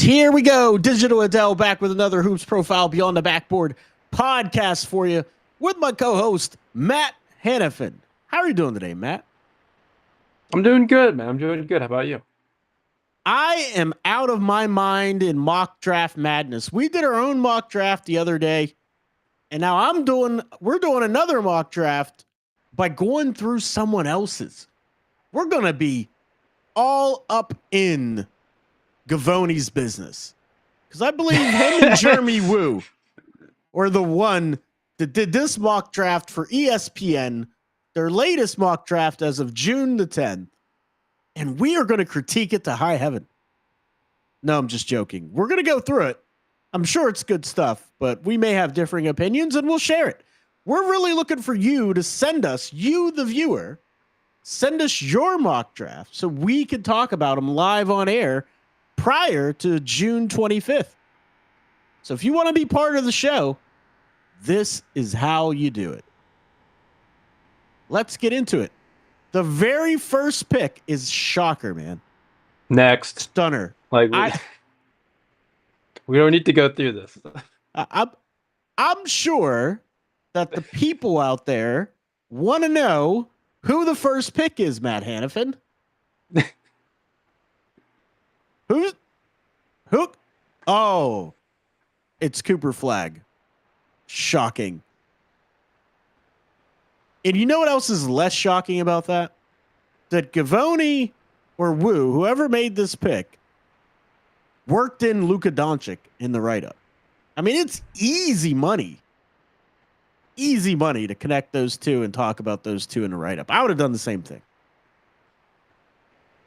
Here we go. Digital Adel back with another Hoops Profile Beyond the Backboard podcast for you with my co-host, Matt Hanifan. How are you doing today, Matt? I'm doing good, man. I'm doing good. How about you? I am out of my mind in mock draft madness. We did our own mock draft the other day, and now we're doing another mock draft by going through someone else's. We're going to be all up in Gavoni's business. Because I believe him and Jeremy Woo were the one that did this mock draft for ESPN, their latest mock draft as of June the 10th. And we are going to critique it to high heaven. No, I'm just joking. We're going to go through it. I'm sure it's good stuff, but we may have differing opinions and we'll share it. We're really looking for you to send us, you the viewer, send us your mock draft so we can talk about them live on air prior to June 25th. So if you want to be part of the show, this is how you do it. Let's get into it. The very first pick is shocker, man. Next. Stunner. Like we don't need to go through this. I'm sure that the people out there want to know who the first pick is, Matt Hanifan. Who? Oh, it's Cooper Flagg. Shocking. And you know what else is less shocking about that? That Gavoni or Woo, whoever made this pick, worked in Luka Doncic in the write-up. I mean, it's easy money. Easy money to connect those two and talk about those two in the write-up. I would have done the same thing.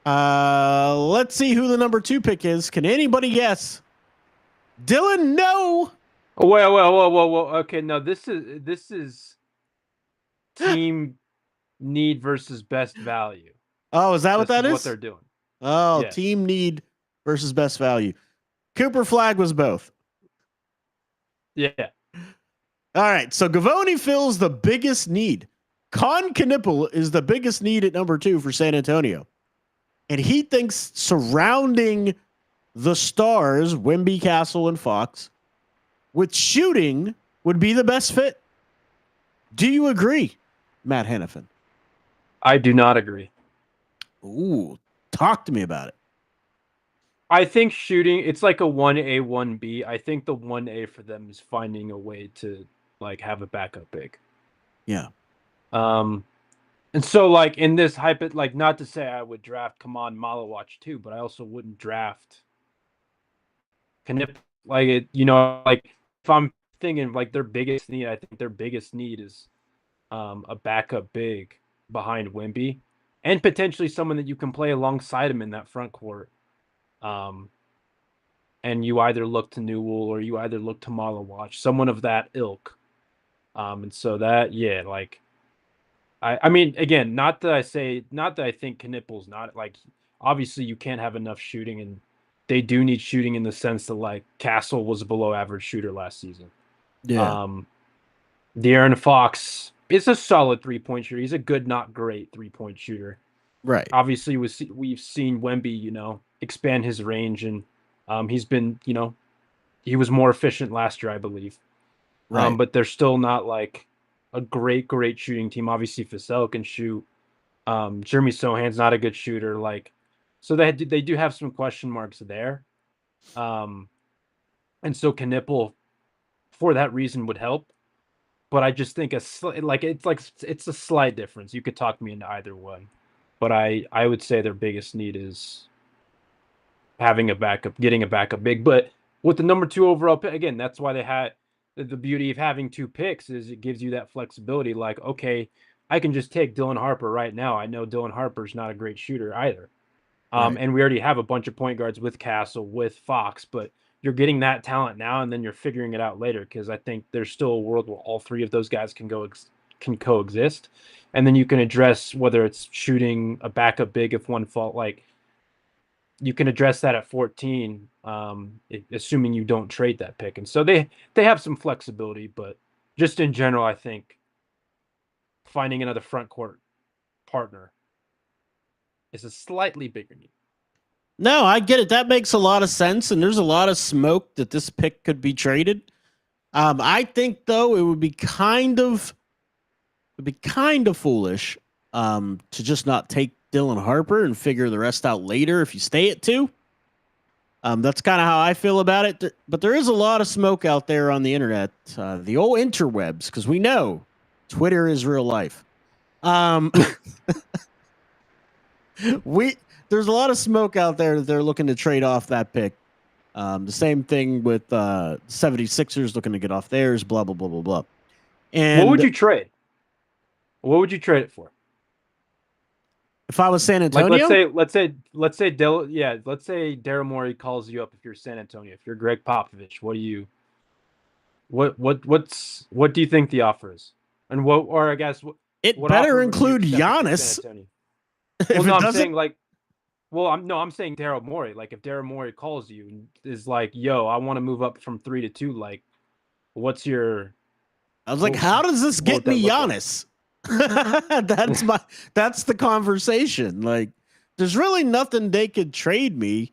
Let's see who the number 2 pick is. Can anybody guess? Dylan, no. Whoa. Okay, no, this is team need versus best value. Oh, is that what that is? What they're doing. Oh, yes. Team need versus best value. Cooper Flagg was both. Yeah. All right, so Gavoni fills the biggest need. Con Knipple is the biggest need at number 2 for San Antonio. And he thinks surrounding the stars, Wemby, Castle, and Fox, with shooting would be the best fit. Do you agree, Matt Hanifan? I do not agree. Ooh, talk to me about it. I think shooting, it's like a 1A, 1B. I think the 1A for them is finding a way to like have a backup big. Yeah. And so, like, in this like, not to say I would draft Kaman Malawatch too, but I also wouldn't draft Knip. Like, like, if I'm thinking, like, their biggest need, I think their biggest need is a backup big behind Wemby and potentially someone that you can play alongside him in that front court. And you either look to Newell or you either look to Malawatch, someone of that ilk. And so that, yeah, like, I mean, again, not that I think Knipple's not, like, obviously you can't have enough shooting, and they do need shooting in the sense that, like, Castle was a below average shooter last season. Yeah. De'Aaron Fox is a solid 3-point shooter. He's a good, not great 3-point shooter. Right. Obviously, we've seen Wemby, expand his range, and he's been, he was more efficient last year, I believe. Right. But they're still not, like, a great shooting team. Obviously, Vassell can shoot. Jeremy Sohan's not a good shooter. Like, so they do have some question marks there. And so Knipple, for that reason, would help. But I just think it's a slight difference. You could talk me into either one, but I would say their biggest need is having getting a backup big. But with the number 2 overall pick, again, that's why they had. The beauty of having 2 picks is it gives you that flexibility. Like, okay, I can just take Dylan Harper right now. I know Dylan Harper's not a great shooter either. Right. And we already have a bunch of point guards with Castle, with Fox, but you're getting that talent now, and then you're figuring it out later, because I think there's still a world where all 3 of those guys can coexist. And then you can address whether it's shooting a backup big if one fault, like, you can address that at 14, assuming you don't trade that pick. And so they have some flexibility, but just in general, I think finding another front court partner is a slightly bigger need. No, I get it. That makes a lot of sense, and there's a lot of smoke that this pick could be traded. I think though it would be kind of foolish to just not take Dylan Harper and figure the rest out later if you stay at 2. That's kind of how I feel about it. But there is a lot of smoke out there on the internet, the old interwebs, because we know Twitter is real life. There's a lot of smoke out there that they're looking to trade off that pick. The same thing with 76ers looking to get off theirs, blah, blah, blah, blah, blah. And what would you trade? What would you trade it for? If I was San Antonio, like let's say Daryl Morey calls you up if you're San Antonio. If you're Greg Popovich, what do you think the offer is? And it better include Giannis. Well, no, I'm saying I'm saying Daryl Morey. Like if Daryl Morey calls you and is like, "Yo, I want to move up from 3 to 2," like, what's your? I was like, how does this get me Giannis? That's the conversation. Like, there's really nothing they could trade me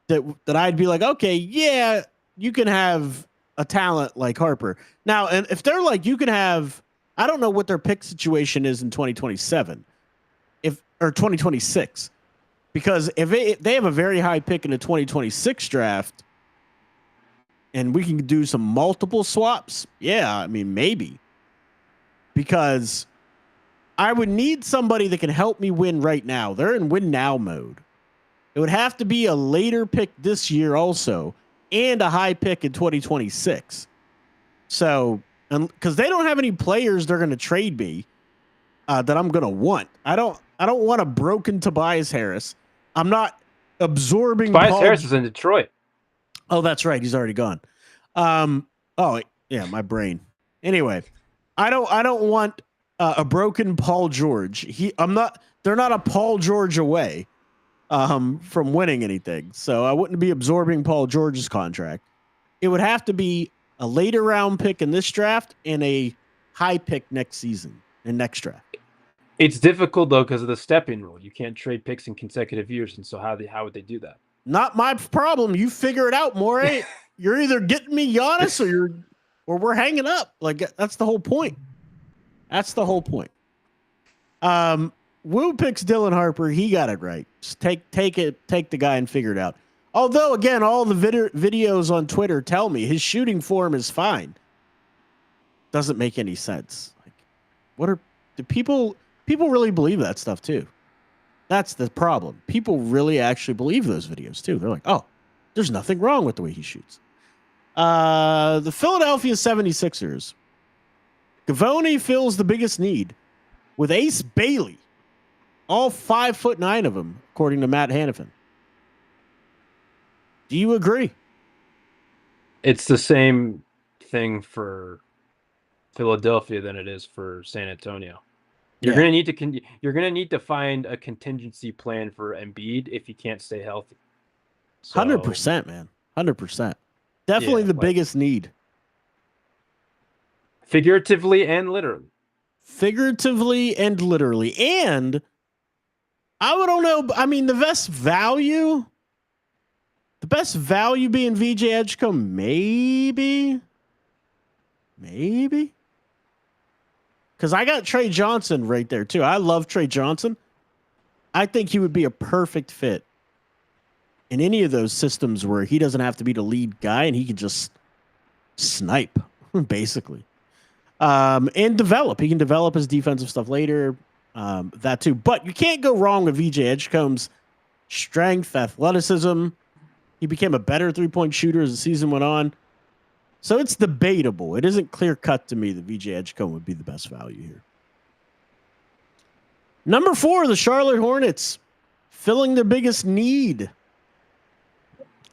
that I'd be like, okay, yeah, you can have a talent like Harper. Now, and if they're like, you can have, I don't know what their pick situation is in 2027 or 2026, because if they have a very high pick in the 2026 draft and we can do some multiple swaps, yeah, I mean, maybe, because I would need somebody that can help me win right now. They're in win now mode. It would have to be a later pick this year also, and a high pick in 2026. So, because they don't have any players they're going to trade me that I'm going to want. I don't want a broken Tobias Harris. I'm not absorbing. Tobias Harris is in Detroit. Oh, that's right. He's already gone. Oh yeah, my brain. Anyway, I don't want a broken Paul George. They're not a Paul George away from winning anything. So I wouldn't be absorbing Paul George's contract. It would have to be a later round pick in this draft and a high pick next season and next draft. It's difficult though because of the step-in rule. You can't trade picks in consecutive years, and so how would they do that? Not my problem. You figure it out, Morey. You're either getting me Giannis or we're hanging up. Like, that's the whole point. That's the whole point. Woo picks Dylan Harper. He got it right. Just take the guy and figure it out. Although, again, all the videos on Twitter tell me his shooting form is fine. Doesn't make any sense. Like, do people really believe that stuff too? That's the problem. People really actually believe those videos too. They're like, oh, there's nothing wrong with the way he shoots. The Philadelphia 76ers. Gavoni fills the biggest need with Ace Bailey. All 5'9" of them, according to Matt Hanifan. Do you agree? It's the same thing for Philadelphia than it is for San Antonio. You're gonna need to find a contingency plan for Embiid if he can't stay healthy. 100%, man. 100%. Definitely the biggest need. Figuratively and literally. Figuratively and literally. And I don't know. I mean, the best value being VJ Edgecombe, maybe. Because I got Trey Johnson right there, too. I love Trey Johnson. I think he would be a perfect fit in any of those systems where he doesn't have to be the lead guy and he can just snipe, basically. And develop. He can develop his defensive stuff later. That, too. But you can't go wrong with VJ Edgecombe's strength, athleticism. He became a better three-point shooter as the season went on. So it's debatable. It isn't clear-cut to me that VJ Edgecombe would be the best value here. Number 4, the Charlotte Hornets, filling their biggest need.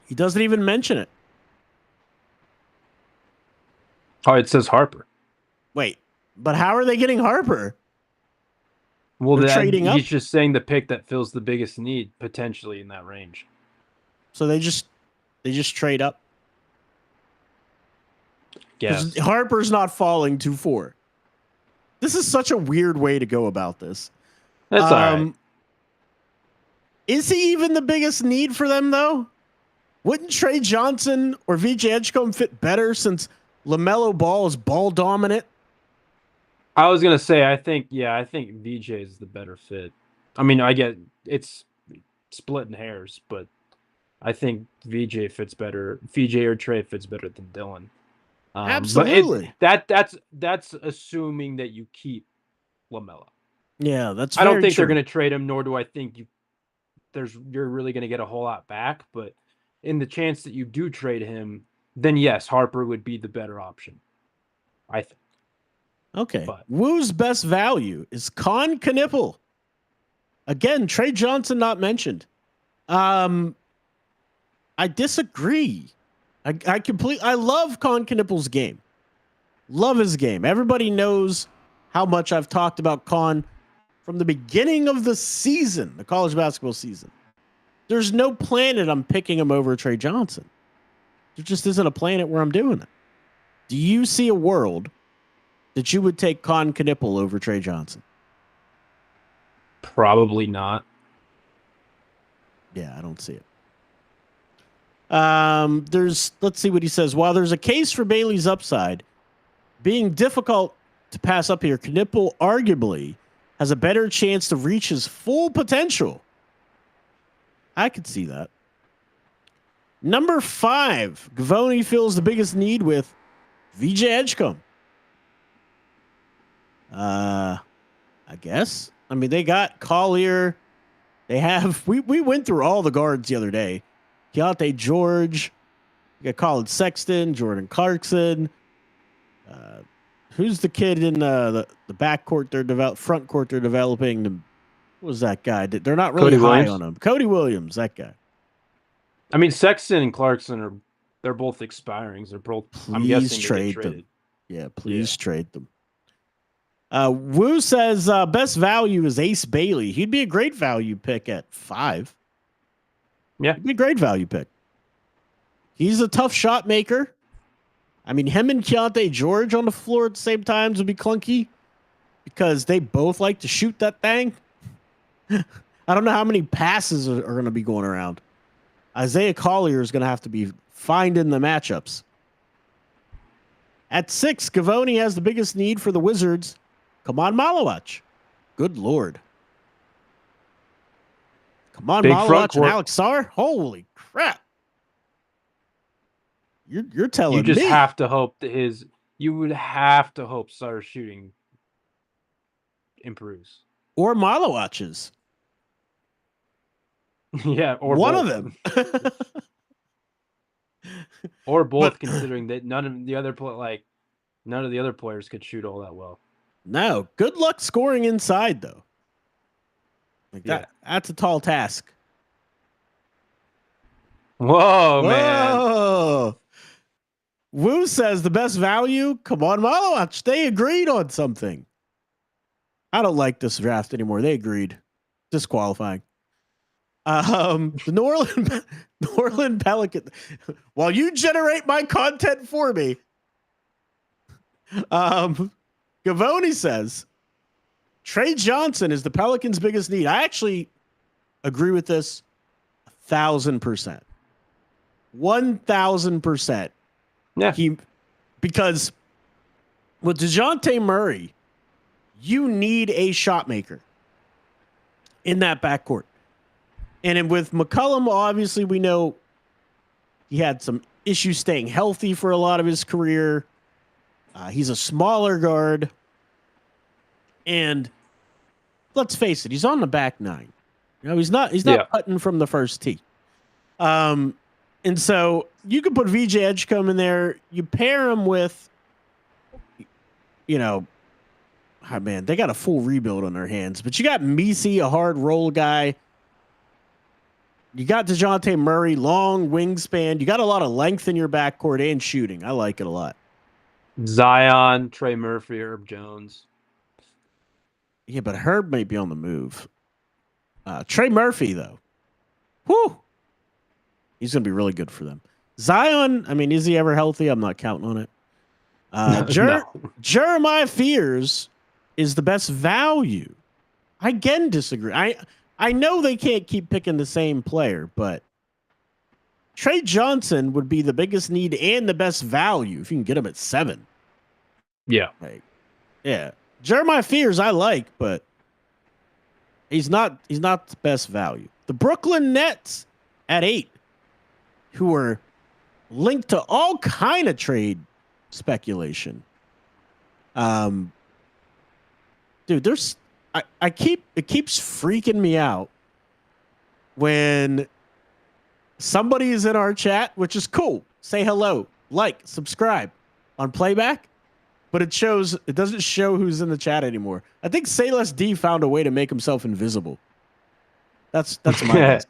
He doesn't even mention it. Oh, it says Harper. Wait, but how are they getting Harper? Well, trading up? He's just saying the pick that fills the biggest need potentially in that range. So they just trade up. Yes. Harper's not falling to 4. This is such a weird way to go about this. That's all right. Is he even the biggest need for them, though? Wouldn't Trey Johnson or VJ Edgecombe fit better since LaMelo Ball is ball dominant? I was gonna say, I think VJ is the better fit. I mean, I get it's splitting hairs, but I think VJ fits better. VJ or Trey fits better than Dylan. Absolutely. But that's assuming that you keep LaMelo. Yeah, that's. I don't think true. they're going to trade him, nor do I think you're really going to get a whole lot back. But in the chance that you do trade him, then yes, Harper would be the better option, I think. Okay. But Woo's best value is Con Knipple. Again, Trey Johnson not mentioned. I disagree. I love Con Knipple's game. Love his game. Everybody knows how much I've talked about Con from the beginning of the season, the college basketball season. There's no planet I'm picking him over Trey Johnson. There just isn't a planet where I'm doing it. Do you see a world that you would take Con Knipple over Trey Johnson? Probably not. Yeah, I don't see it. Let's see what he says. While there's a case for Bailey's upside, being difficult to pass up here, Knipple arguably has a better chance to reach his full potential. I could see that. Number 5, Gavoni feels the biggest need with VJ Edgecombe. I guess. I mean, they got Collier. They have. We went through all the guards the other day. Keontae George. You got Colin Sexton, Jordan Clarkson. Who's the kid in the backcourt? Front court. They're developing. What was that guy? They're not really high on him. Cody Williams, that guy. I mean, Sexton and Clarkson they're both expiring. They're both. I'm guessing trade them. Yeah, please trade them. Wu says best value is Ace Bailey. He'd be a great value pick at 5. Yeah, he'd be a great value pick. He's a tough shot maker. I mean, him and Keontae George on the floor at the same times would be clunky because they both like to shoot that thing. I don't know how many passes are going to be going around. Isaiah Collier is going to have to be finding the matchups. At 6, Gavoni has the biggest need for the Wizards. Come on, Malawach. Good Lord. Come on, Malawach and Alex Sarr. Holy crap. You're telling me. You just have to hope that you would have to hope Sarr's shooting improves. Or Malawach's. Yeah, or one both. of them. Or both, considering that none of the other players could shoot all that well. No. Good luck scoring inside, though. That's a tall task. Whoa, man. Wu says the best value. Come on, Malawach. They agreed on something. I don't like this draft anymore. They agreed. Disqualifying. The New Orleans Pelican. While you generate my content for me, Gavoni says Trey Johnson is the Pelicans' biggest need. I actually agree with this 1,000%. 1,000%. Yeah. Because with DeJounte Murray, you need a shot maker in that backcourt. And with McCollum, obviously, we know he had some issues staying healthy for a lot of his career. He's a smaller guard. And let's face it, he's on the back 9. You know, he's not putting from the first tee. And so you could put VJ Edgecombe in there. You pair him with, they got a full rebuild on their hands. But you got Messi, a hard roll guy. You got DeJounte Murray, long wingspan. You got a lot of length in your backcourt and shooting. I like it a lot. Zion, Trey Murphy, Herb Jones. Yeah, but Herb might be on the move. Trey Murphy, though. Whew. He's going to be really good for them. Zion, I mean, is he ever healthy? I'm not counting on it. No. Jeremiah Fears is the best value. I again disagree. I know they can't keep picking the same player, but Trey Johnson would be the biggest need and the best value if you can get him at 7. Yeah. Like, yeah. Jeremiah Fears I like, but he's not the best value. The Brooklyn Nets at 8, who are linked to all kind of trade speculation. Dude, there's it keeps freaking me out when somebody is in our chat, which is cool. Say hello, like, subscribe on playback, but it doesn't show who's in the chat anymore. I think Sayless D found a way to make himself invisible. That's my guess.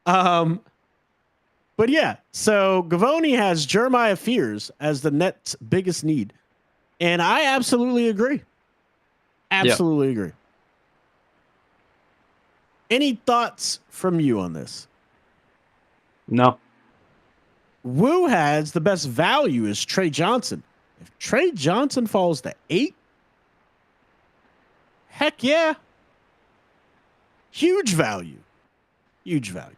But yeah, so Gavoni has Jeremiah Fears as the Nets' biggest need. And I absolutely agree. Absolutely agree. Any thoughts from you on this? No. Wu has the best value is Trey Johnson. If Trey Johnson falls to 8, heck yeah. Huge value. Huge value.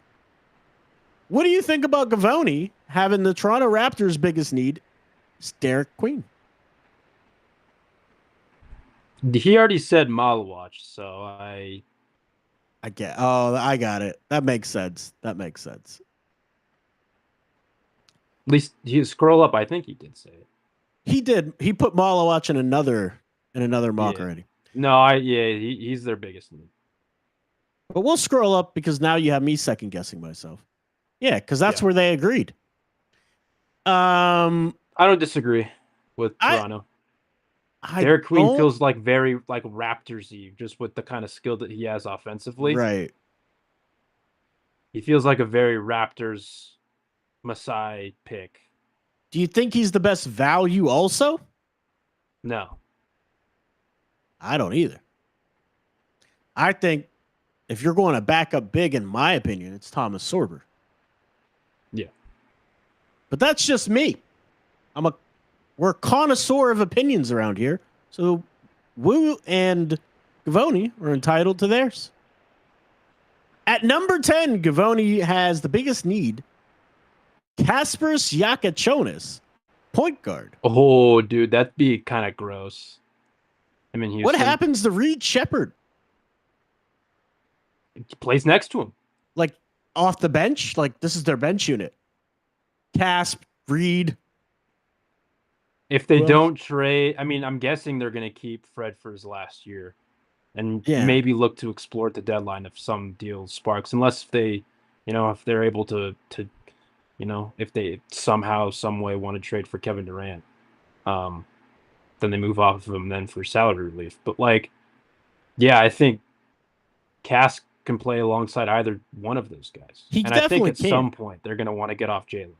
What do you think about Gavoni having the Toronto Raptors' biggest need is Derek Queen? He already said Malawatch, so I got it. That makes sense. At least he scroll up. I think he did say it. He did. He put Malawatch in another mock already. No, he's their biggest need. But we'll scroll up because now you have me second guessing myself. Yeah, because that's where they agreed. I don't disagree with Toronto. Derek Queen feels like very like Raptors-y, just with the kind of skill that he has offensively. Right. He feels like a very Raptors Masai pick. Do you think he's the best value also? No. I don't either. I think if you're going to back up big, in my opinion, it's Thomas Sorber. Yeah. But that's just me. We're a connoisseur of opinions around here. So Wu and Gavoni are entitled to theirs. At number 10, Gavoni has the biggest need. Kasparas Yakachonis, point guard. Oh, dude, that'd be kind of gross. I mean, what happens to Reed Shepherd? He plays next to him. Like, off the bench? Like, this is their bench unit. Casp, Reed. If they don't trade, I mean, I'm guessing they're going to keep Fred for his last year and maybe look to explore at the deadline if some deal sparks, unless they, if they're able to, if they somehow, some way want to trade for Kevin Durant, then they move off of him then for salary relief. But I think Cass can play alongside either one of those guys. I think at some point they're going to want to get off Jalen.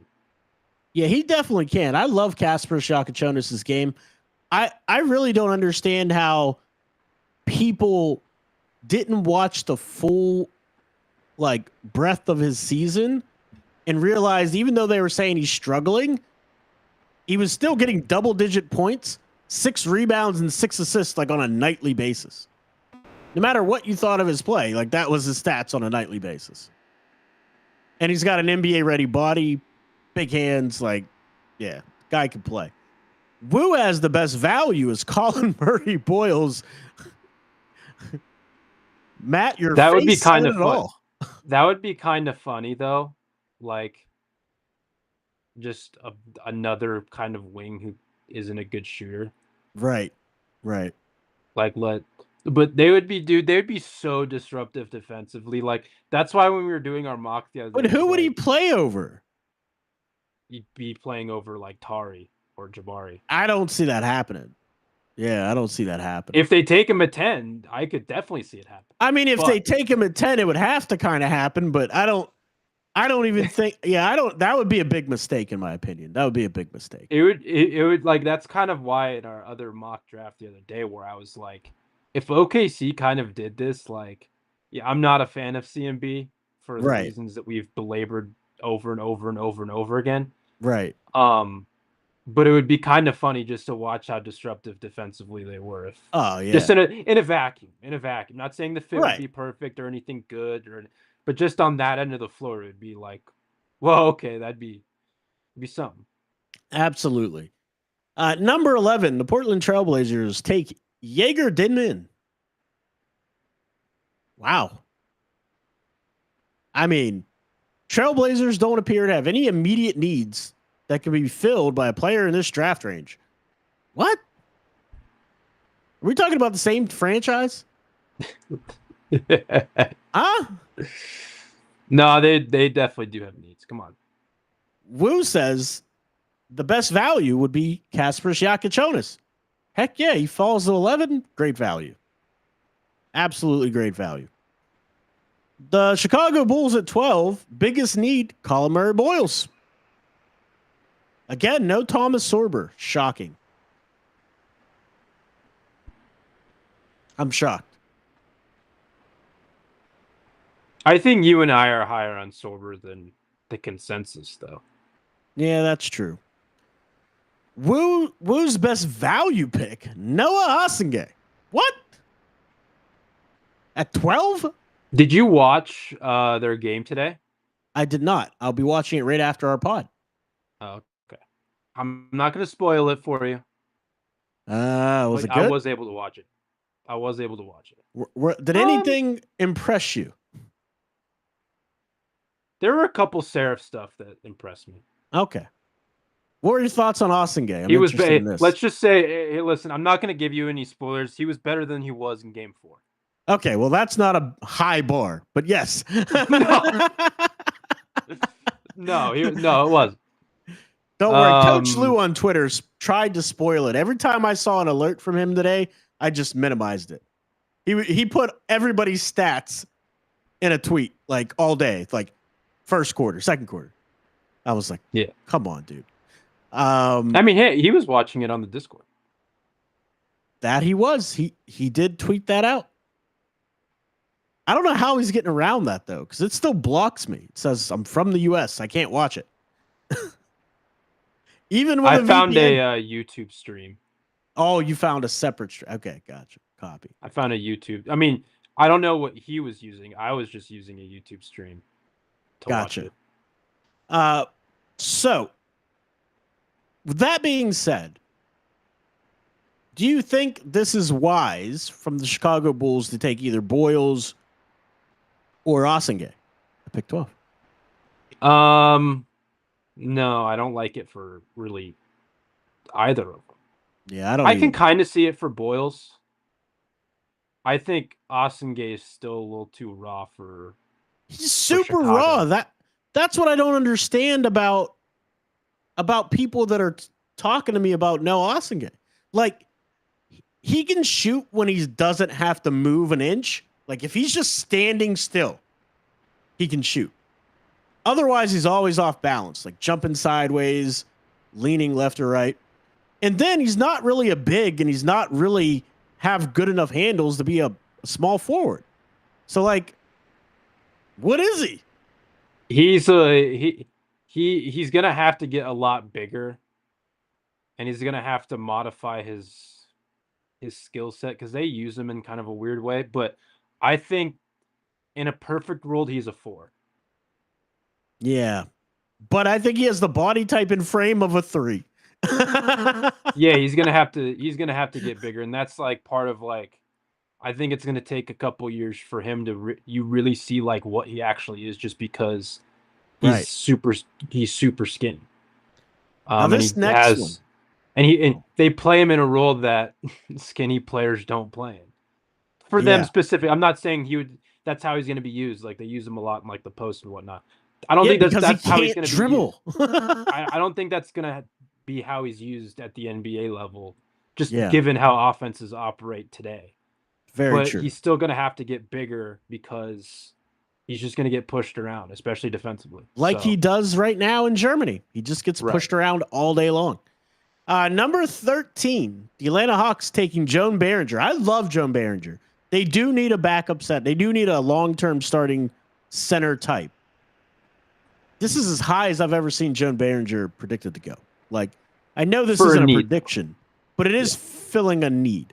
Yeah, he definitely can. I love Kasparas Yakachonis' game. I really don't understand how people didn't watch the full breadth of his season and realized even though they were saying he's struggling, he was still getting double-digit points, 6 rebounds, and 6 assists on a nightly basis. No matter what you thought of his play, that was his stats on a nightly basis. And he's got an NBA-ready body, big hands, guy can play. Wu has the best value is Colin Murray Boyles. Matt, that would be kind of fun. That would be kind of funny though. Just another kind of wing who isn't a good shooter. Right. But they would be so disruptive defensively. That's why when we were doing our mock the other day. But who would he play over? He'd be playing over Tari or Jabari. I don't see that happening. Yeah, I don't see that happening. If they take him at 10, I could definitely see it happen. I mean, if they take him at 10, it would have to kind of happen, but I don't even think that would be a big mistake in my opinion. That would be a big mistake. It would that's kind of why in our other mock draft the other day where I was if OKC kind of did this, I'm not a fan of CMB for the reasons that we've belabored over and over and over and over again. Right. But it would be kind of funny just to watch how disruptive defensively they were. Oh yeah. Just in a vacuum. Not saying the fit would Right. be perfect or anything good, but just on that end of the floor, it would be like, well, okay, that'd be something. Absolutely. Number 11, the Portland Trailblazers take Jaeger Dinman. Wow. I mean, Trailblazers don't appear to have any immediate needs that can be filled by a player in this draft range. What? Are we talking about the same franchise? Huh? No, they definitely do have needs. Come on. Wu says the best value would be Kasper Siakachonis. Heck yeah, he falls to 11. Great value. Absolutely great value. The Chicago Bulls at 12, biggest need, Colin Murray-Boyles. Again, no Thomas Sorber. Shocking. I'm shocked. I think you and I are higher on Sorber than the consensus, though. Yeah, that's true. Wu's best value pick, Noah Osengay. What? At 12? Did you watch their game today? I did not. I'll be watching it right after our pod. Oh, okay. I'm not going to spoil it for you. Was it good? I was able to watch it. Did anything impress you? There were a couple Seraph stuff that impressed me. Okay. What were your thoughts on Osengay? He was bad. Let's just say, hey, listen, I'm not going to give you any spoilers. He was better than he was in Game 4. Okay, well, that's not a high bar, but yes. No, it was. Don't worry. Coach Lou on Twitter tried to spoil it. Every time I saw an alert from him today, I just minimized it. He put everybody's stats in a tweet like all day, like first quarter, second quarter. I was like, yeah, come on, dude. I mean, hey, he was watching it on the Discord. That he was. He did tweet that out. I don't know how he's getting around that, though, because it still blocks me. It says I'm from the U.S. I can't watch it. Even when I found a YouTube stream. Oh, you found a separate stream. Okay, gotcha. Copy. I found a YouTube. I mean, I don't know what he was using. I was just using a YouTube stream to watch it. So, with that being said, do you think this is wise from the Chicago Bulls to take either Boyles or Osengay at pick 12? No, I don't like it for really either of them. Yeah, I can kind of see it for Boyles. I think Osengay is still a little too raw for. He's super raw. That's what I don't understand about people that are talking to me about no Osengay. Like, he can shoot when he doesn't have to move an inch. Like, if he's just standing still, he can shoot. Otherwise, he's always off balance, like jumping sideways, leaning left or right. And then he's not really a big, and he's not really have good enough handles to be a small forward. So, like, what is he? He's he's gonna have to get a lot bigger, and he's gonna have to modify his skill set because they use him in kind of a weird way. But I think in a perfect world, he's a 4. Yeah, but I think he has the body type and frame of a 3. Yeah, he's gonna have to get bigger, and that's like part of like. I think it's gonna take a couple years for him to you really see like what he actually is, just because he's super skinny. Now this next one, and they play him in a role that skinny players don't play in. For them specific, I'm not saying that's how he's going to be used. Like, they use him a lot in like the post and whatnot. I don't think that's how he's going to dribble. I don't think that's going to be how he's used at the NBA level, just given how offenses operate today. But he's still going to have to get bigger because he's just going to get pushed around, especially defensively. Like he does right now in Germany. He just gets pushed around all day long. Number 13, the Atlanta Hawks taking Joan Behringer. I love Joan Behringer. They do need a backup set. They do need a long-term starting center type. This is as high as I've ever seen Joan Behringer predicted to go. Like, I know this For a isn't a need. prediction, but it is filling a need.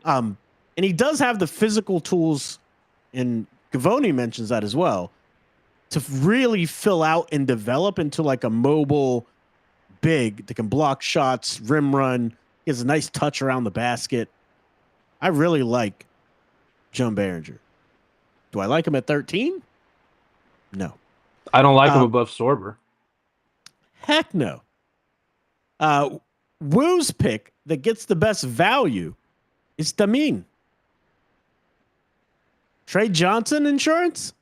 And he does have the physical tools, and Gavoni mentions that as well, to really fill out and develop into like a mobile big that can block shots, rim run. He has a nice touch around the basket. I really like Joan Behringer. Do I like him at 13? No. I don't like him above Sorber. Heck no. Woo's pick that gets the best value is Tamim. Trey Johnson insurance?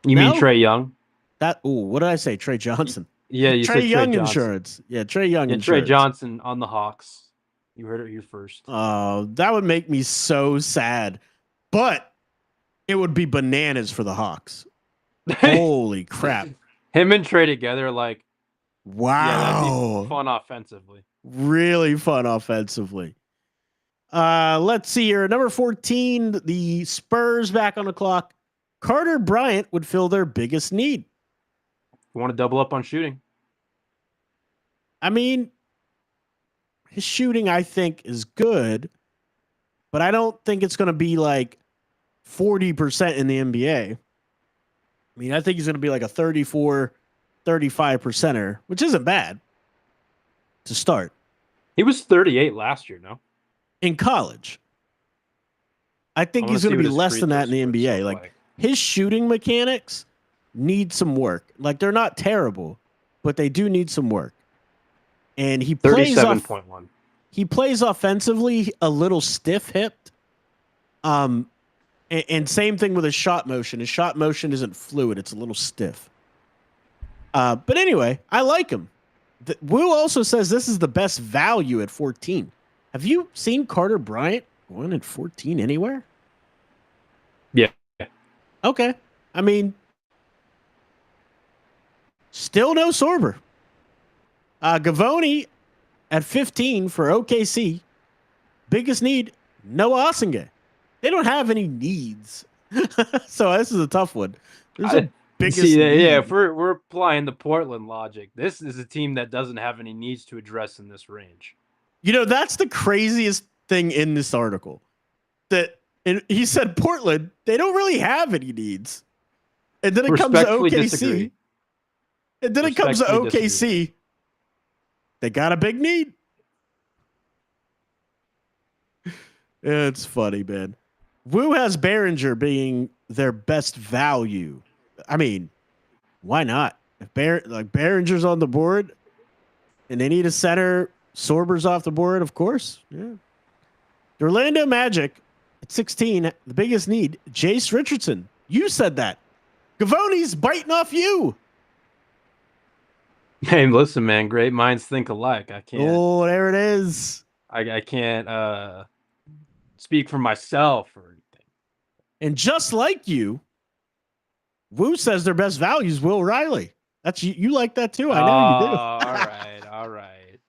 You mean Trey Young? What did I say? Trey Johnson. Yeah, you Trey said Young Trey insurance. Yeah, Trey Young and insurance. Trey Johnson on the Hawks. You heard it here first. Oh, that would make me so sad. But it would be bananas for the Hawks. Holy crap. Him and Trey together, like, wow. Yeah, that'd be fun offensively. Really fun offensively. Let's see here. Number 14, the Spurs back on the clock. Carter Bryant would fill their biggest need. You want to double up on shooting? I mean, his shooting, I think, is good, but I don't think it's going to be like 40% in the NBA. I mean, I think he's going to be like a 34, 35%er, which isn't bad to start. He was 38 last year, no? In college. I think he's going to be less than that in the NBA. Like, his shooting mechanics need some work. Like, they're not terrible, but they do need some work. And he plays 37.1. He plays offensively a little stiff-hipped. And same thing with his shot motion. His shot motion isn't fluid. It's a little stiff. But anyway, I like him. Wu also says this is the best value at 14. Have you seen Carter Bryant going at 14 anywhere? Yeah. Okay. I mean, still no Sorber. Gavoni at 15 for OKC. Biggest need, Noah Osenge. They don't have any needs. So this is a tough one. There's a biggest need. Yeah, if we're applying the Portland logic, this is a team that doesn't have any needs to address in this range. You know, that's the craziest thing in this article. He said Portland, they don't really have any needs. And then it comes to OKC. Disagree. And then it comes to OKC. Disagree. They got a big need. It's funny, man. Wu has Behringer being their best value. I mean, why not? If Behringer's on the board and they need a center, Sorber's off the board, of course. Yeah. The Orlando Magic at 16, the biggest need, Jace Richardson. You said that. Gavoni's biting off you. Hey, listen, man. Great minds think alike. I can't. Oh, there it is. I can't speak for myself or anything. And just like you, Wu says their best value is Will Riley. That's you like that too. I know you do. All right.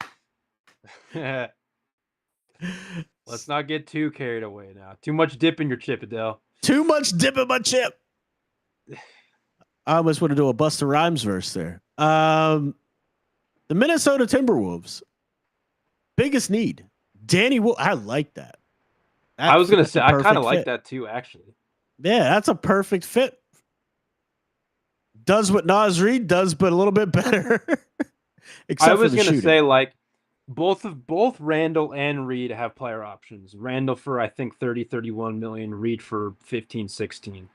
Let's not get too carried away now. Too much dip in your chip, Adel. Too much dip in my chip. I almost want to do a Busta Rhymes verse there. The Minnesota Timberwolves. Biggest need. Danny Wolf. I like that. I was going to say, I kind of like that too, actually. Yeah, that's a perfect fit. Does what Naz Reid does, but a little bit better. I was going to say, like, both Randall and Reid have player options. Randall for, I think, 30-31 million. Reid for 15-16.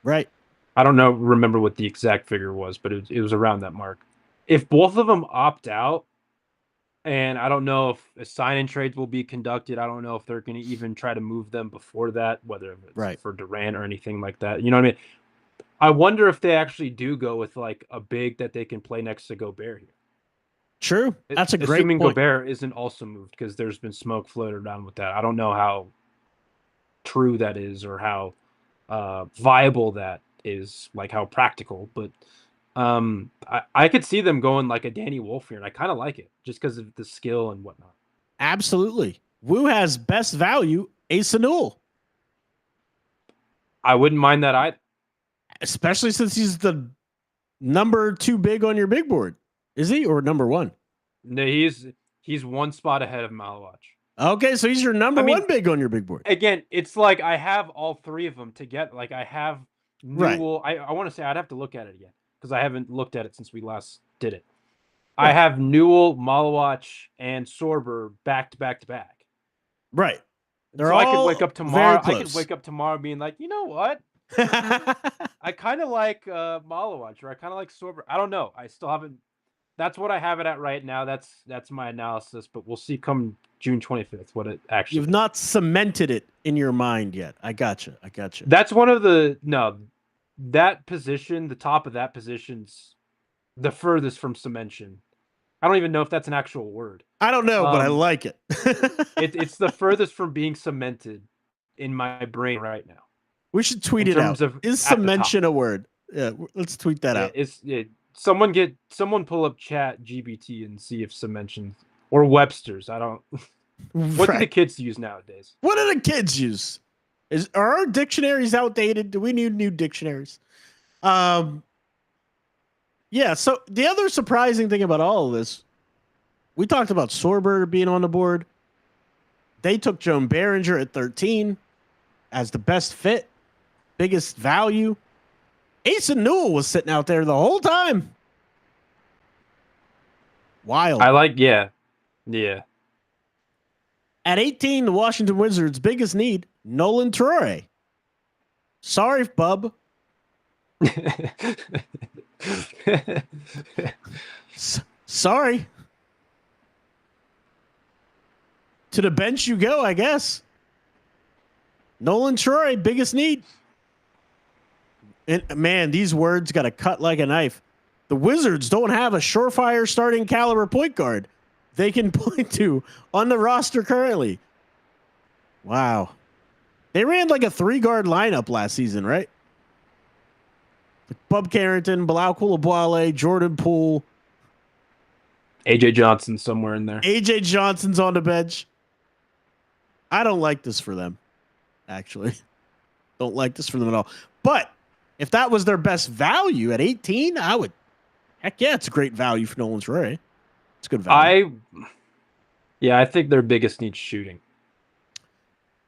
Right. I don't remember what the exact figure was, but it was around that mark. If both of them opt out, and I don't know if sign-in trades will be conducted. I don't know if they're going to even try to move them before that, whether it's for Durant or anything like that. You know what I mean? I wonder if they actually do go with like a big that they can play next to Gobert here. True. That's a great Assuming point. Gobert isn't also moved, because there's been smoke floated around with that. I don't know how true that is or how viable that is, like how practical, but I could see them going like a Danny Wolf here, and I kind of like it just because of the skill and whatnot. Absolutely. Wu has best value, Asa Newell. I wouldn't mind that either. Especially since he's the number 2 big on your big board. Is he or number one? No, he's one spot ahead of Malawach. Okay, so he's your number one big on your big board. Again, it's like I have all three of them together. Like I have Newell. Right. I want to say I'd have to look at it again because I haven't looked at it since we last did it. Right. I have Newell, Malawach, and Sorber back to back to back. Right. They're so all I could wake up tomorrow. I could wake up tomorrow being like, you know what? I kind of like Malawach, or I kind of like Sorber. I don't know. I still haven't. That's what I have it at right now. That's my analysis, but we'll see come June 25th what it actually. You've not cemented it in your mind yet. I gotcha. That's one of the that position, the top of that position's the furthest from cementation. I don't even know if that's an actual word. I don't know, but I like it. It's the furthest from being cemented in my brain right now. We should tweet it out. Is cementation a word? Yeah, let's tweet that out. Someone pull up Chat GBT and see if cementation or Webster's. I don't. What do the kids use nowadays? What do the kids use? Are our dictionaries outdated? Do we need new dictionaries? Yeah. So the other surprising thing about all of this, we talked about Sorber being on the board. They took Joan Behringer at 13 as the best fit, biggest value. Asa Newell was sitting out there the whole time. Wild. I like, yeah. At 18, the Washington Wizards' biggest need, Nolan Traore. Sorry, bub. Sorry. To the bench you go, I guess. Nolan Traore, biggest need. And man, these words got to cut like a knife. The Wizards don't have a surefire starting caliber point guard they can point to on the roster currently. Wow. They ran like a 3-guard lineup last season, right? Bub Carrington, Bilal Coulibaly, Jordan Poole. AJ Johnson somewhere in there. AJ Johnson's on the bench. I don't like this for them, actually. Don't like this for them at all. But if that was their best value at 18, I would. Heck yeah, it's a great value for Nolan Traore. It's good value. I think their biggest need's shooting.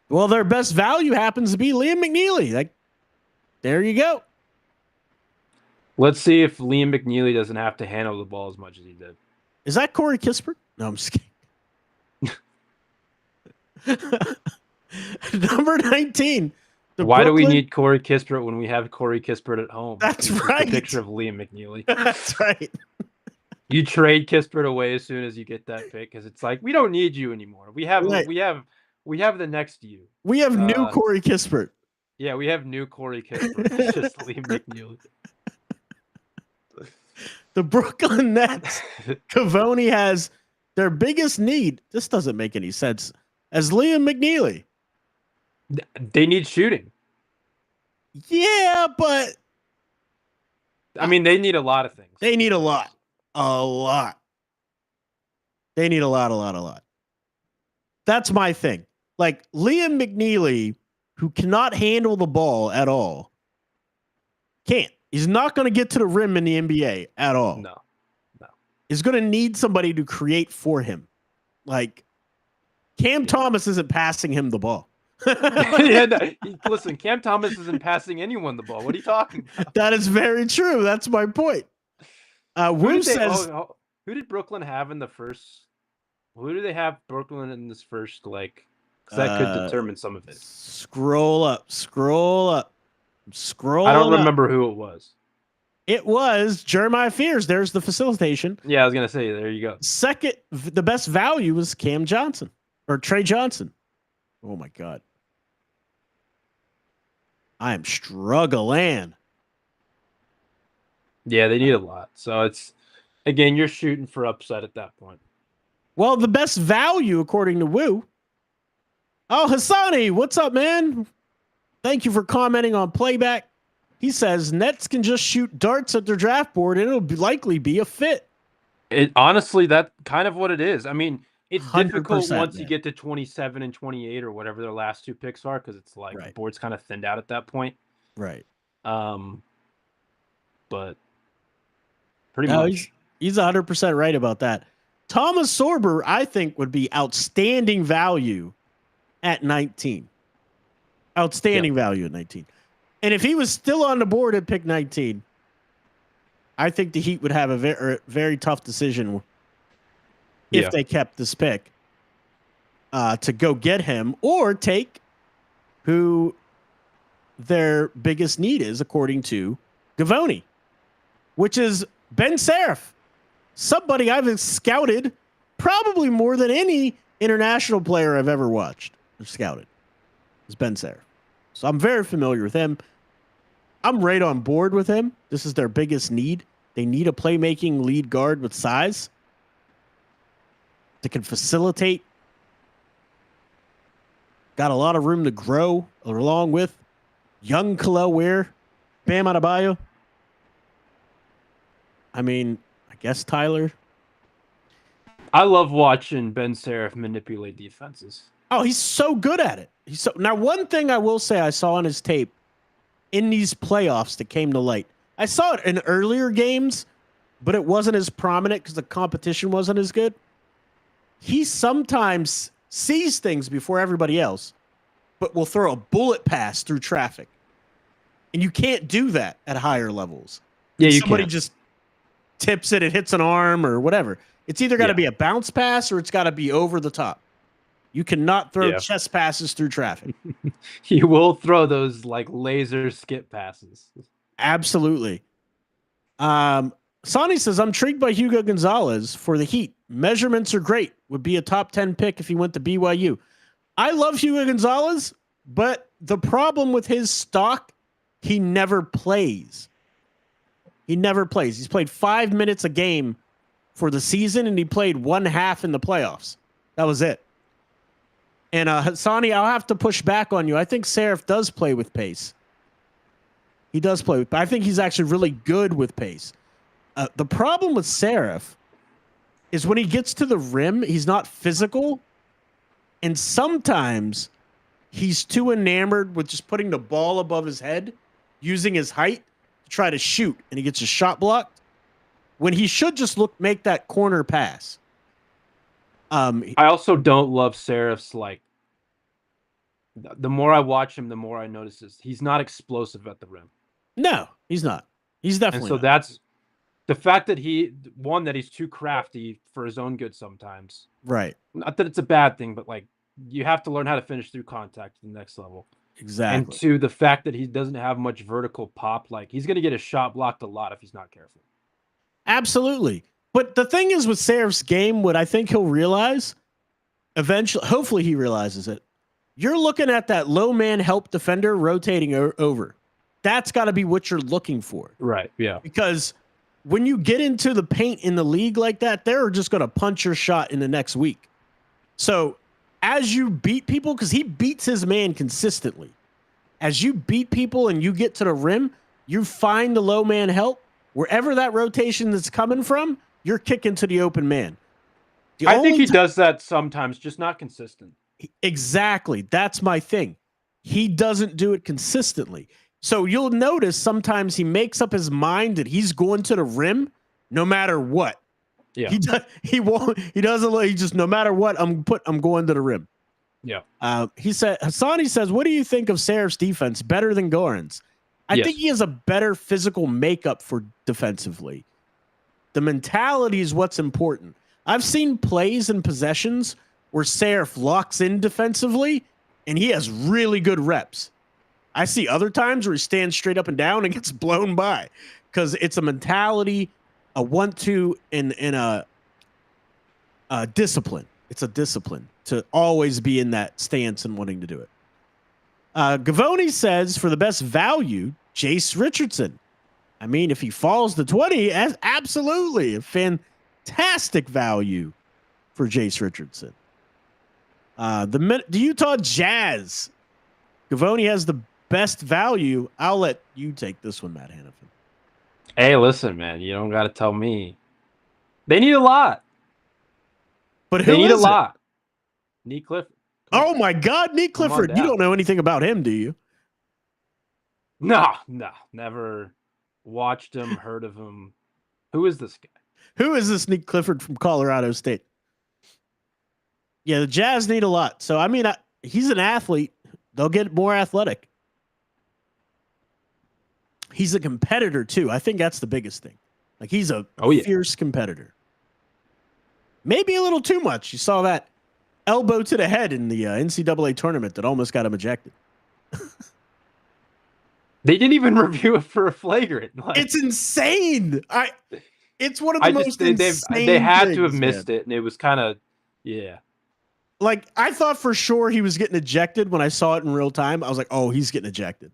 Well, their best value happens to be Liam McNeely. Like, there you go. Let's see if Liam McNeely doesn't have to handle the ball as much as he did. Is that Corey Kispert? No, I'm just kidding. Number 19. Why do we need Corey Kispert when we have Corey Kispert at home? That's right. A picture of Liam McNeely. That's right. You trade Kispert away as soon as you get that pick because it's like we don't need you anymore. We have the next you. We have new Corey Kispert. Yeah, we have new Corey Kispert. It's just Liam McNeely. The Brooklyn Nets, Cavoni has their biggest need. This doesn't make any sense. As Liam McNeely. They need shooting. Yeah, but I mean, they need a lot of things. They need a lot. A lot. They need a lot. That's my thing. Like Liam McNeely, who cannot handle the ball at all, can't. He's not going to get to the rim in the NBA at all. No. He's going to need somebody to create for him. Like Cam Thomas isn't passing him the ball. Listen, Cam Thomas isn't passing anyone the ball. What are you talking about? That is very true. That's my point. Wim says, who did Brooklyn have in the first? Who do they have Brooklyn in this first? Like, because that could determine some of it. Scroll up. I don't remember who it was. It was Jeremiah Fears. There's the facilitation. Yeah, I was gonna say. There you go. Second, the best value was Cam Johnson or Trey Johnson. Oh my God. I am struggling. Yeah, they need a lot. So it's, again, you're shooting for upset at that point. Well, the best value, according to Woo. Oh, Hassani, what's up, man? Thank you for commenting on playback. He says Nets can just shoot darts at their draft board and it'll likely be a fit. Honestly, that's kind of what it is. I mean, it's difficult once you get to 27 and 28 or whatever their last two picks are because it's like the board's kind of thinned out at that point. Right. But pretty much. He's 100% right about that. Thomas Sorber, I think, would be outstanding value at 19. Outstanding value at 19. And if he was still on the board at pick 19, I think the Heat would have a very, very tough decision if they kept this pick to go get him or take who their biggest need is, according to Gavoni, which is Ben Seraph. Somebody I've scouted probably more than any international player I've ever watched or scouted is Ben Seraph. So I'm very familiar with him. I'm right on board with him. This is their biggest need. They need a playmaking lead guard with size that can facilitate. Got a lot of room to grow along with young Kel'el Ware, Bam Adebayo. I mean, I guess Tyler. I love watching Ben Seraph manipulate defenses. Oh, he's so good at it. Now, one thing I will say I saw on his tape in these playoffs that came to light. I saw it in earlier games, but it wasn't as prominent because the competition wasn't as good. He sometimes sees things before everybody else, but will throw a bullet pass through traffic. And you can't do that at higher levels. Yeah, you Somebody can. just tips it hits an arm or whatever. It's either got to be a bounce pass or it's got to be over the top. You cannot throw chest passes through traffic. You will throw those like laser skip passes. Absolutely. Sonny says, I'm intrigued by Hugo Gonzalez for the Heat. Measurements are great. Would be a top 10 pick if he went to BYU. I love Hugo Gonzalez, but the problem with his stock, he never plays. He never plays. He's played 5 minutes a game for the season, and he played one half in the playoffs. That was it. And Hassani, I'll have to push back on you. I think Seraph does play with pace. He does play with, but I think he's actually really good with pace. The problem with Seraph is when he gets to the rim, he's not physical. And sometimes he's too enamored with just putting the ball above his head, using his height to try to shoot, and he gets his shot blocked when he should just make that corner pass. I also don't love Seraph's, like, the more I watch him, the more I notice this. He's not explosive at the rim. No, he's not. He's definitely and so not. That's the fact that that he's too crafty for his own good sometimes. Right. Not that it's a bad thing, but like you have to learn how to finish through contact to the next level. Exactly. And to the fact that he doesn't have much vertical pop, like he's going to get his shot blocked a lot if he's not careful. Absolutely. But the thing is with Seraph's game, what I think he'll realize eventually, hopefully he realizes it. You're looking at that low man help defender rotating over. That's got to be what you're looking for. Right. Yeah. Because when you get into the paint in the league like that, they're just going to punch your shot in the next week. So as you beat people, because he beats his man consistently, as you beat people and you get to the rim, you find the low man help. Wherever that rotation that's coming from, you're kicking to the open man. I think he does that sometimes, just not consistent. Exactly. That's my thing. He doesn't do it consistently. So you'll notice sometimes he makes up his mind that he's going to the rim no matter what. Yeah. He won't. He doesn't. He just no matter what. I'm going to the rim. Yeah. He said. Hassani says, "What do you think of Seraph's defense? Better than Goran's? I think he has a better physical makeup for defensively. The mentality is what's important. I've seen plays and possessions where Seraph locks in defensively, and he has really good reps. I see other times where he stands straight up and down and gets blown by because it's a mentality, a want-to, and a discipline. It's a discipline to always be in that stance and wanting to do it. Gavoni says for the best value, Jace Richardson. I mean, if he falls to 20, absolutely a fantastic value for Jace Richardson. The Utah Jazz. Gavoni has the best value. I'll let you take this one, Matt Hanifan. Hey, listen, man, you don't got to tell me. They need a lot. But they need a lot. Nick Clifford. Oh my God, Nick Clifford! You don't know anything about him, do you? No, never watched him, heard of him. Who is this guy? Who is this Nick Clifford from Colorado State? Yeah, the Jazz need a lot. So, I mean, he's an athlete. They'll get more athletic. He's a competitor, too. I think that's the biggest thing. Like, he's a fierce competitor. Maybe a little too much. You saw that elbow to the head in the NCAA tournament that almost got him ejected. They didn't even review it for a flagrant. Like, it's insane. It's one of the most insane They had things, to have missed it, and it was kind of, yeah. Like, I thought for sure he was getting ejected when I saw it in real time. I was like, oh, he's getting ejected.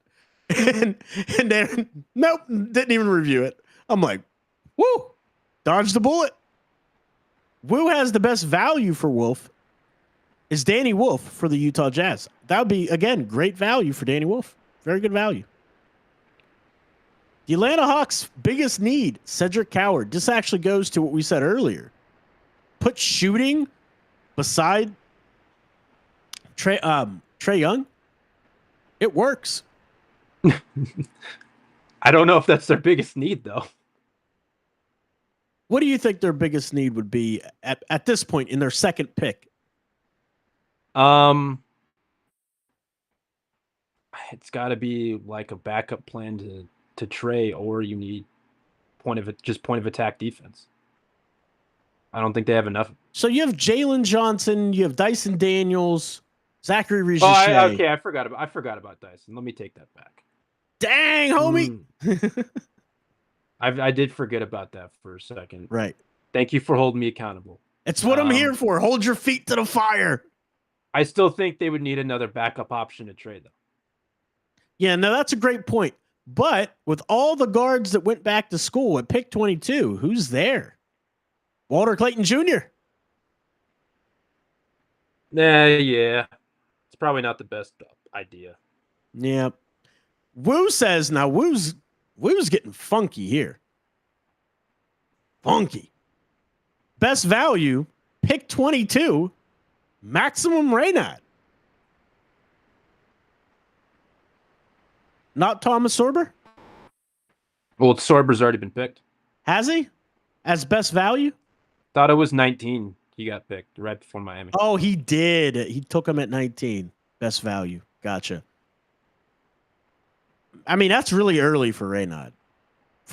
and then, nope, didn't even review it. I'm like, woo, dodged the bullet. Who has the best value for Wolf is Danny Wolf for the Utah Jazz. That would be, again, great value for Danny Wolf. Very good value. The Atlanta Hawks' biggest need, Cedric Coward. This actually goes to what we said earlier. Put shooting beside Trey Young. It works. I don't know if that's their biggest need, though. What do you think their biggest need would be at this point in their second pick? It's got to be like a backup plan to Trey, or you need point of attack defense. I don't think they have enough. So you have Jalen Johnson, you have Dyson Daniels, Zachary Rijiche. Okay, I forgot about Dyson. Let me take that back. Dang, homie. I did forget about that for a second. Right. Thank you for holding me accountable. It's what I'm here for. Hold your feet to the fire. I still think they would need another backup option to trade, though. Yeah, no, that's a great point. But with all the guards that went back to school at pick 22, who's there? Walter Clayton Jr. Yeah. It's probably not the best idea. Yeah. Woo says, now Woo's getting funky here. Funky. Best value, pick 22, Maximum Reynaud. Not Thomas Sorber? Well, Sorber's already been picked. Has he? As best value? Thought it was 19. He got picked right before Miami. Oh, he did. He took him at 19. Best value. Gotcha. I mean, that's really early for Reynaud.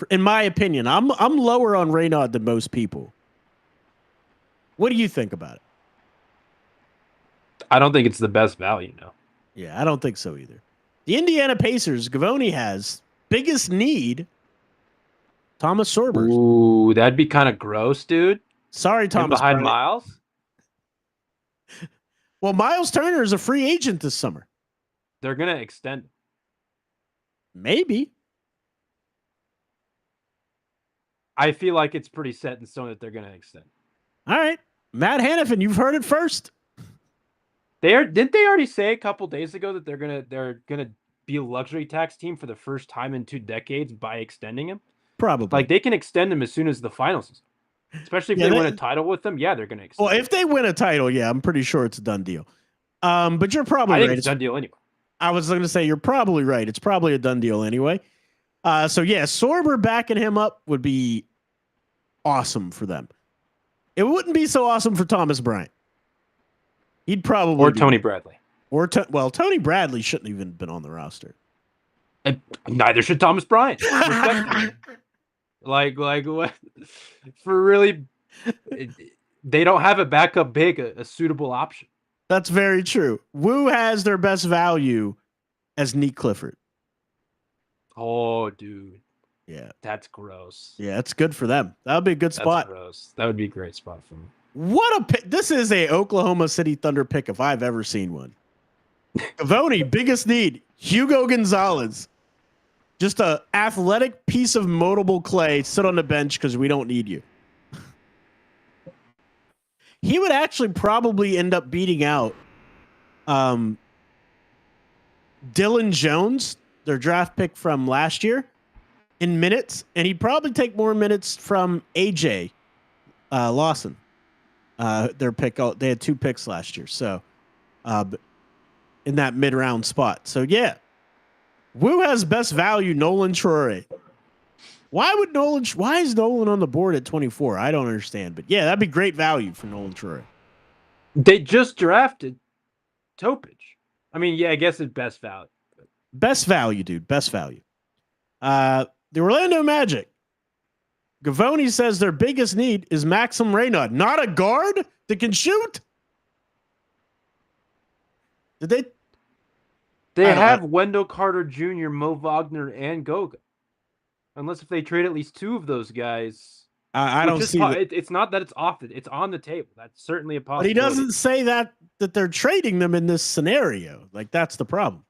In my opinion, I'm lower on Reynaud than most people. What do you think about it? I don't think it's the best value, no. Yeah, I don't think so either. The Indiana Pacers, Gavoni has biggest need, Thomas Sorber. Ooh, that'd be kind of gross, dude. Sorry, Thomas. Behind Miles? Well, Miles Turner is a free agent this summer. They're going to extend. Maybe. I feel like it's pretty set in stone that they're going to extend. All right. Matt Hanifan, you've heard it first. Didn't they already say a couple days ago that they're gonna be a luxury tax team for the first time in 2 decades by extending him? Probably. Like, they can extend him as soon as the finals. Especially if they win a title with them. Yeah, they're gonna extend. Well, if they win a title, yeah, I'm pretty sure it's a done deal. But you're probably right. I think it's a done deal anyway. I was going to say you're probably right. It's probably a done deal anyway. So yeah, Sorber backing him up would be awesome for them. It wouldn't be so awesome for Thomas Bryant. He'd probably or Tony Bradley. Well, Tony Bradley shouldn't even been on the roster. And neither should Thomas Bryant. like what? For really, they don't have a backup big, a suitable option. That's very true. Woo has their best value as Nick Clifford. Oh, dude. Yeah. That's gross. Yeah, it's good for them. That would be a good spot. That's gross. That would be a great spot for them. What a pick. This is a Oklahoma City Thunder pick if I've ever seen one. Gavoni, biggest need, Hugo Gonzalez. Just a athletic piece of moldable clay. Sit on the bench because we don't need you. He would actually probably end up beating out Dylan Jones, their draft pick from last year, in minutes, and he'd probably take more minutes from AJ Lawson. Their pick, they had 2 picks last year, so in that mid-round spot. So yeah, Woo has best value, Nolan Traore. Why is Nolan on the board at 24? I don't understand. But yeah, that'd be great value for Nolan Troy. They just drafted Topage. I mean, yeah, I guess it's best value. Best value, dude. Best value. The Orlando Magic. Gavoni says their biggest need is Maxim Reynaud, not a guard that can shoot. Did they? They have Wendell Carter Jr., Mo Wagner, and Goga. Unless if they trade at least two of those guys. I don't see that. It's not that it's off. It's on the table. That's certainly a possibility. But he doesn't say that they're trading them in this scenario. Like, that's the problem.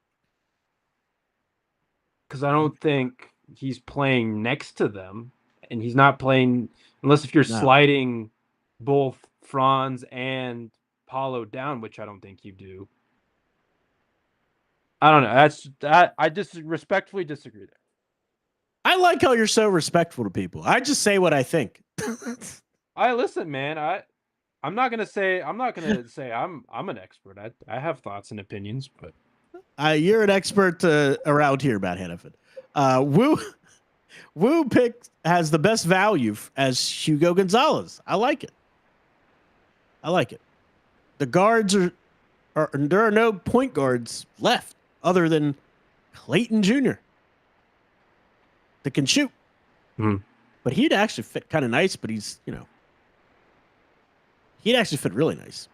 Because I don't think he's playing next to them. And he's not playing unless if you're sliding both Franz and Paulo down, which I don't think you do. I don't know. I just respectfully disagree there. I like how you're so respectful to people. I just say what I think. I listen, man. I'm not gonna say I'm an expert. I have thoughts and opinions, but you're an expert around here about Hanifan. Wu has the best value as Hugo Gonzalez. I like it. The guards there are no point guards left other than Clayton Jr. that can shoot. Mm-hmm. But he'd actually fit kind of nice, but he'd actually fit really nice.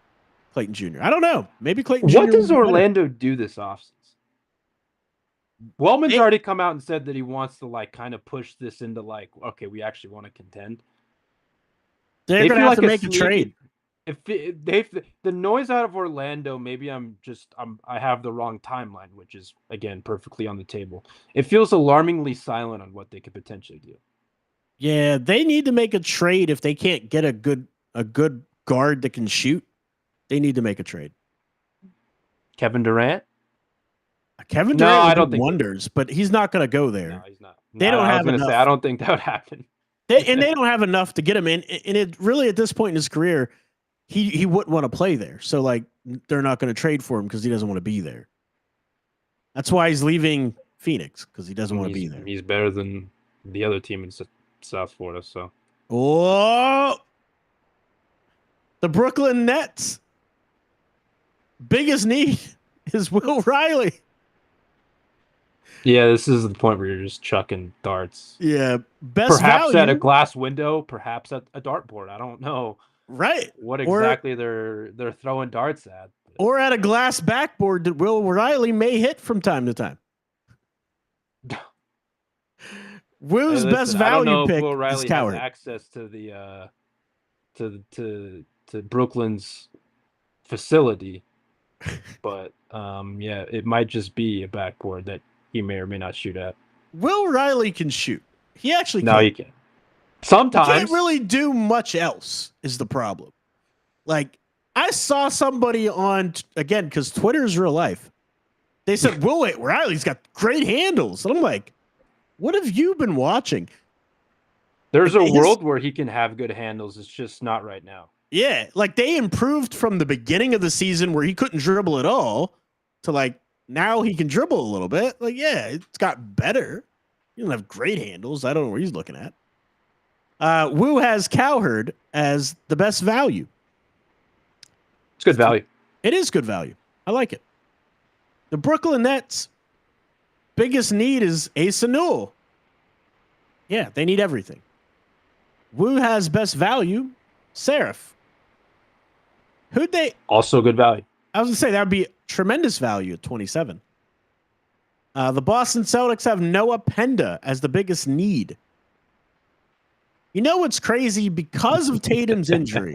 Clayton Jr. I don't know. Maybe Clayton Jr. What does Orlando do this offseason? Wellman's already come out and said that he wants to kind of push this into okay, we actually want to contend. They're going to have to make a trade. If the noise out of Orlando, maybe I have the wrong timeline, which is again perfectly on the table. It feels alarmingly silent on what they could potentially do. Yeah, they need to make a trade if they can't get a good guard that can shoot. They need to make a trade. Kevin Durant? Kevin Durant I don't think wonders, but he's not going to go there. No, he's not. They don't have enough. I don't think that would happen. They don't have enough to get him in. And it really, at this point in his career, he wouldn't want to play there. So they're not going to trade for him because he doesn't want to be there. That's why he's leaving Phoenix, because he doesn't want to be there. He's better than the other team in South Florida. So, the Brooklyn Nets biggest need is Will Riley. Yeah, this is the point where you're just chucking darts. Yeah, perhaps value. At a glass window, perhaps at a dartboard. I don't know. Right. What exactly they're throwing darts at. Or at a glass backboard that Will Riley may hit from time to time. Will's best value pick Will Riley is Coward. Has access to the to Brooklyn's facility, but yeah, it might just be a backboard that he may or may not shoot at. Will Riley can shoot. He actually can. No, he can. Sometimes. He can't really do much else is the problem. I saw somebody again, because Twitter is real life. They said, Will Riley's got great handles. And I'm like, what have you been watching? There's a world where he can have good handles. It's just not right now. Yeah. They improved from the beginning of the season where he couldn't dribble at all to now he can dribble a little bit. Yeah, it's got better. He doesn't have great handles. I don't know where he's looking at. Wu has Cowherd as the best value. It's good value. It is good value. I like it. The Brooklyn Nets' biggest need is Asa Newell. Yeah, they need everything. Wu has best value, Seraph. Who'd they... Also good value. I was going to say that would be tremendous value at 27. The Boston Celtics have Noah Penda as the biggest need. You know what's crazy? Because of Tatum's injury,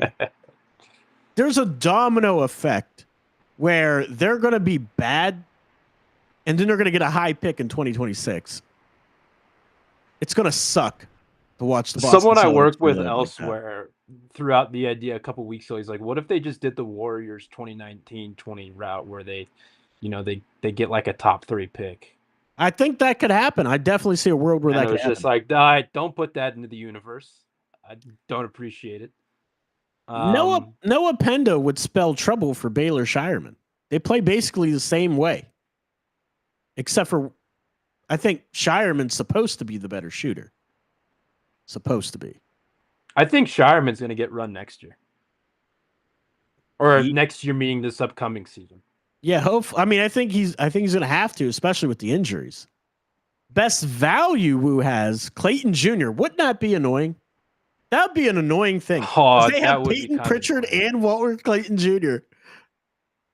there's a domino effect where they're going to be bad and then they're going to get a high pick in 2026. It's going to suck to watch the Boston Someone Celtics I worked with elsewhere throughout the idea a couple weeks ago, he's like, what if they just did the Warriors 2019-20 route where they get a top 3 pick? I think that could happen. I definitely see a world where that could happen. It's just don't put that into the universe. I don't appreciate it. Noah Penda would spell trouble for Baylor Shireman. They play basically the same way. Except for, I think Shireman's supposed to be the better shooter. supposed to be. I think Shireman's going to get run next year. Or He- next year, meaning this upcoming season. Yeah, I mean, I think he's going to have to, especially with the injuries. Best value Woo has Clayton Jr. Wouldn't that be annoying? That would be an annoying thing. Oh, They have Peyton Pritchard and Walter Clayton Jr.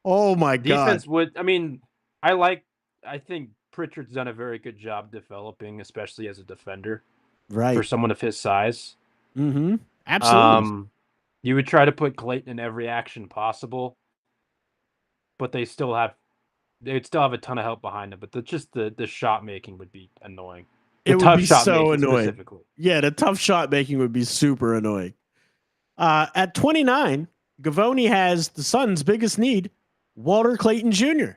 Oh my Defense God. would. I mean, I think Pritchard's done a very good job developing, especially as a defender, right? For someone of his size. Mm-hmm. Absolutely. You would try to put Clayton in every action possible, but they'd still have a ton of help behind them. But the shot making would be annoying. It would be so annoying. Specifically. Yeah, the tough shot making would be super annoying. At 29, Gavoni has the Suns' biggest need, Walter Clayton Jr.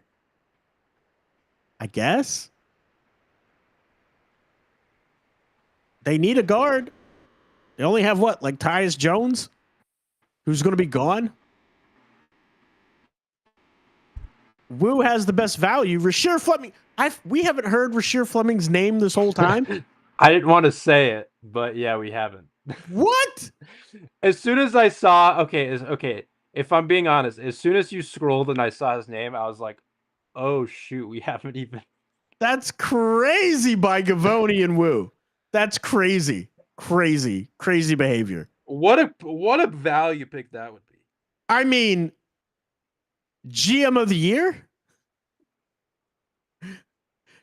I guess. They need a guard. They only have what, like Tyus Jones, who's going to be gone? Woo has the best value. Rasheer Fleming. We haven't heard Rasheer Fleming's name this whole time. I didn't want to say it, but yeah, we haven't. What? As soon as I saw, okay. If I'm being honest, as soon as you scrolled and I saw his name, I was like, "Oh shoot, we haven't even." That's crazy by Gavoni and Woo. That's crazy behavior. What a value pick that would be. I mean, GM of the year.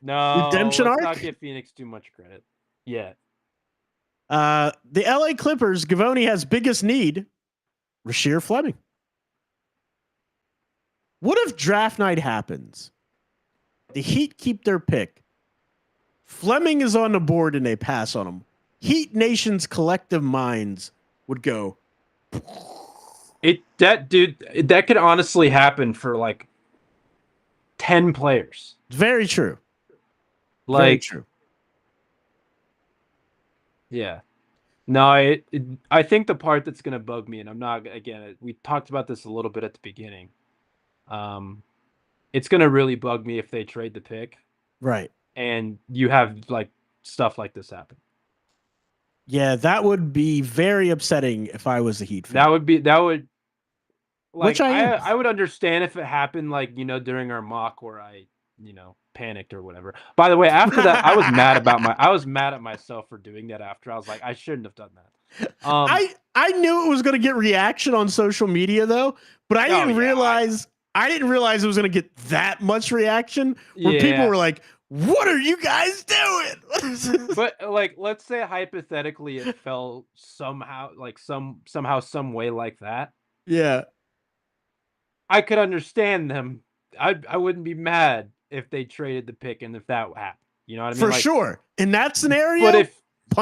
No, redemption arc. Not give Phoenix too much credit. Yeah. The LA Clippers, Gavoni has biggest need, Rasheer Fleming. What if draft night happens? The Heat keep their pick. Fleming is on the board and they pass on him. Heat Nation's collective minds would go. That could honestly happen for like 10 players. Very true. Like, very true. Yeah. No, I think the part that's going to bug me, and I'm not, again, we talked about this a little bit at the beginning. It's going to really bug me if they trade the pick. Right. And you have like stuff like this happen. Yeah, that would be very upsetting if I was a Heat fan. That would like, which I would understand if it happened like, during our mock where I, panicked or whatever. By the way, after that, I was mad at myself for doing that after. I was like, I shouldn't have done that. I knew it was going to get reaction on social media though, but I didn't realize it was going to get that much reaction where people were like, what are you guys doing? But like, let's say hypothetically it fell somehow, like some way like that. Yeah. I could understand them. I wouldn't be mad if they traded the pick and if that happened. You know what I mean? For sure. In that scenario, but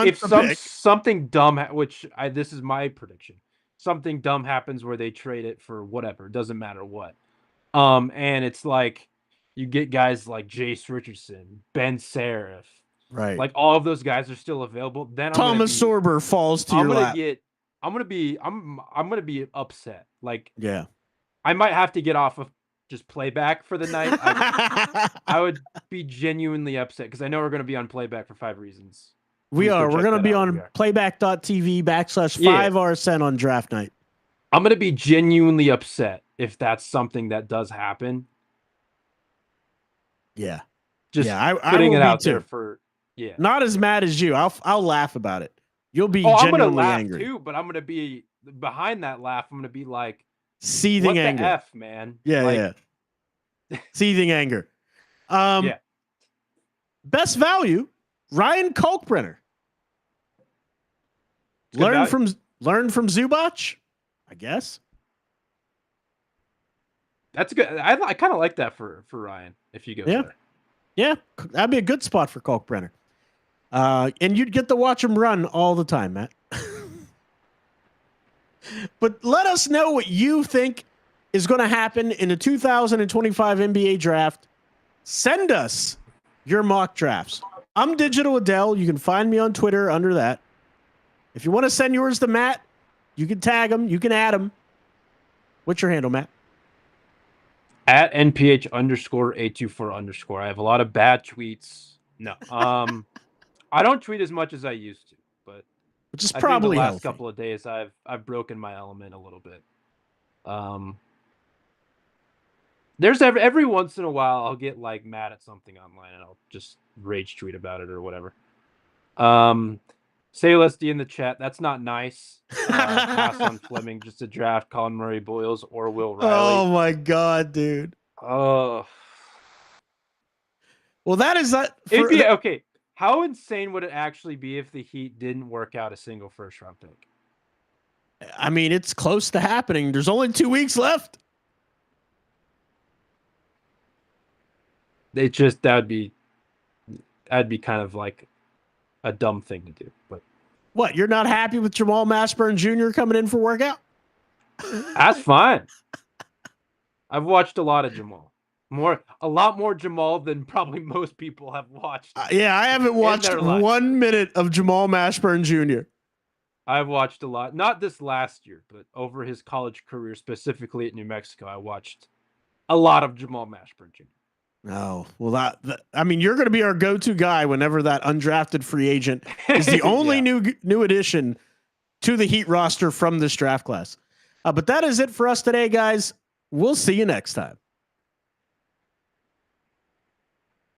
if something dumb, this is my prediction, something dumb happens where they trade it for whatever, it doesn't matter what. And it's like you get guys like Jace Richardson, Ben Serif, right? Like all of those guys are still available. Then Thomas Sorber falls to your lap. I'm gonna be upset. Like, yeah, I might have to get off of just playback for the night. I would be genuinely upset because I know we're gonna be on playback for 5 reasons. We're gonna be on playback.tv/5RSN on draft night. I'm gonna be genuinely upset if that's something that does happen. Yeah. Just putting it out there for Not as mad as you. I'll laugh about it. You'll be genuinely I'm gonna laugh angry too, but I'm gonna be behind that laugh. I'm gonna be like seething what anger. The F, man. Yeah. Seething anger. Best value, Ryan Kalkbrenner. Learn from Zubac, I guess. That's good. I kind of like that for Ryan if you go there. Yeah, that'd be a good spot for Kalkbrenner. And you'd get to watch him run all the time, Matt. But let us know what you think is going to happen in the 2025 NBA draft. Send us your mock drafts. I'm Digital Adel. You can find me on Twitter under that. If you want to send yours to Matt, you can tag him. You can add him. What's your handle, Matt? At NPH_824_. I have a lot of bad tweets. No. I don't tweet as much as I used to, but which is I think probably the last healthy. couple of days I've broken my element a little bit. There's every once in a while I'll get like mad at something online and I'll just rage tweet about it or whatever. Say LSD in the chat. That's not nice. Pass on Fleming just to draft Colin Murray Boyles or Will Riley. Oh my god, dude. Oh. Well, that is that. Okay. How insane would it actually be if the Heat didn't work out a single first-round pick? I mean, it's close to happening. There's only 2 weeks left. That'd be kind of like a dumb thing to do. But what? You're not happy with Jamal Mashburn Jr. coming in for workout? That's fine. I've watched a lot of Jamal. A lot more Jamal than probably most people have watched. Yeah, I haven't watched 1 minute of Jamal Mashburn Jr. I've watched a lot. Not this last year, but over his college career, specifically at New Mexico, I watched a lot of Jamal Mashburn Jr. Oh, well, I mean, you're going to be our go-to guy whenever that undrafted free agent is the only new addition to the Heat roster from this draft class. But that is it for us today, guys. We'll see you next time.